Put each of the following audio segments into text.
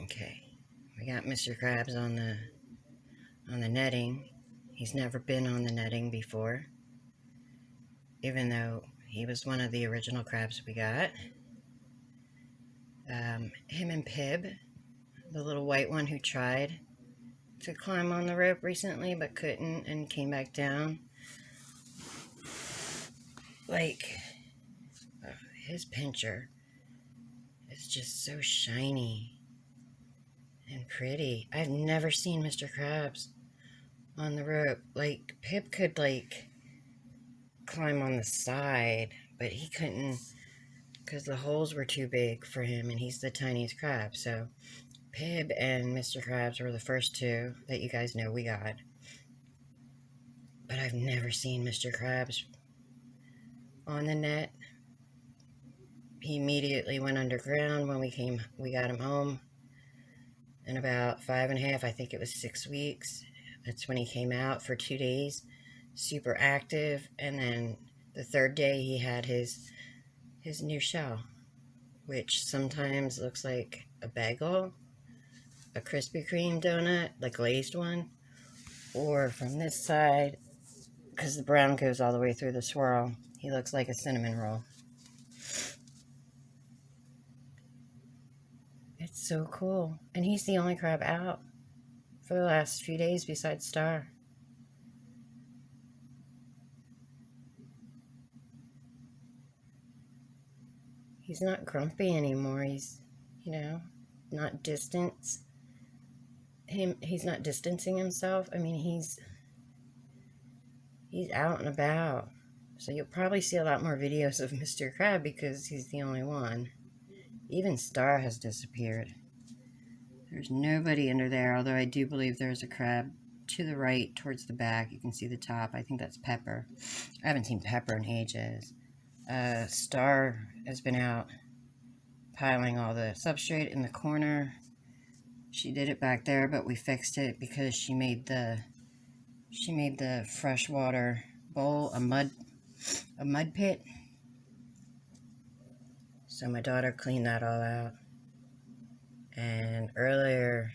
Okay, we got Mr. Crabs on the netting. He's never been on the netting before, even though he was one of the original crabs we got. Him and Pib, the little white one who tried to climb on the rope recently but couldn't and came back down. Like, his pincher is just so shiny and pretty. I've never seen Mr. Crabs on the rope. Like, Pip could, like, climb on the side, but he couldn't because the holes were too big for him, and he's the tiniest crab. So Pib and Mr. Crabs were the first two that you guys know we got. But I've never seen Mr. Crabs on the net. He immediately went underground when we got him home. In about 5.5, I think it was 6 weeks. That's when he came out for 2 days, super active. And then the third day he had his new shell, which sometimes looks like a bagel, a Krispy Kreme donut, the glazed one, or from this side, because the brown goes all the way through the swirl, he looks like a cinnamon roll. It's so cool. And he's the only crab out for the last few days besides Star. He's not grumpy anymore. He's, not distance. He's not distancing himself. I mean, he's out and about. So you'll probably see a lot more videos of Mr. Crab because he's the only one. Even Star has disappeared. There's nobody under there, although I do believe there's a crab to the right towards the back. You can see the top. I think that's Pepper. I haven't seen Pepper in ages. Star has been out piling all the substrate in the corner. She did it back there, but we fixed it because she made the freshwater bowl a mud pit. So my daughter cleaned that all out. And earlier,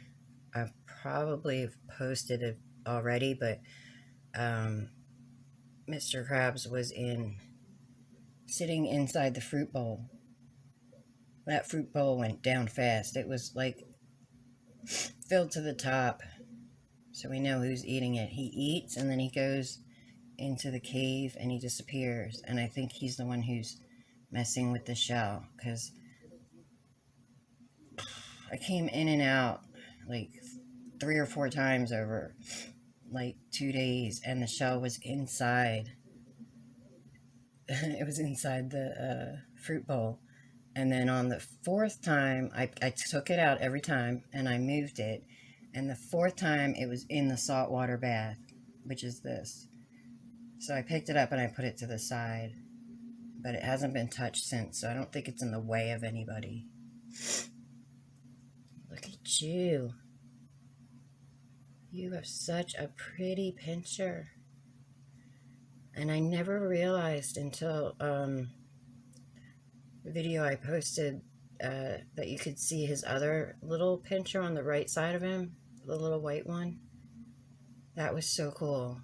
I probably posted it already, but Mr. Crabs was sitting inside the fruit bowl. That fruit bowl went down fast. It was like filled to the top. So we know who's eating it. He eats and then he goes into the cave and he disappears. And I think he's the one who's messing with the shell, because I came in and out like 3 or 4 times over like 2 days, and the shell was inside. It was inside the fruit bowl. And then on the 4th time, I took it out every time and I moved it. And the 4th time, it was in the saltwater bath, which is this. So I picked it up and I put it to the side. But it hasn't been touched since, so I don't think it's in the way of anybody. Look at you. You have such a pretty pincher. And I never realized until the video I posted that you could see his other little pincher on the right side of him, the little white one. That was so cool.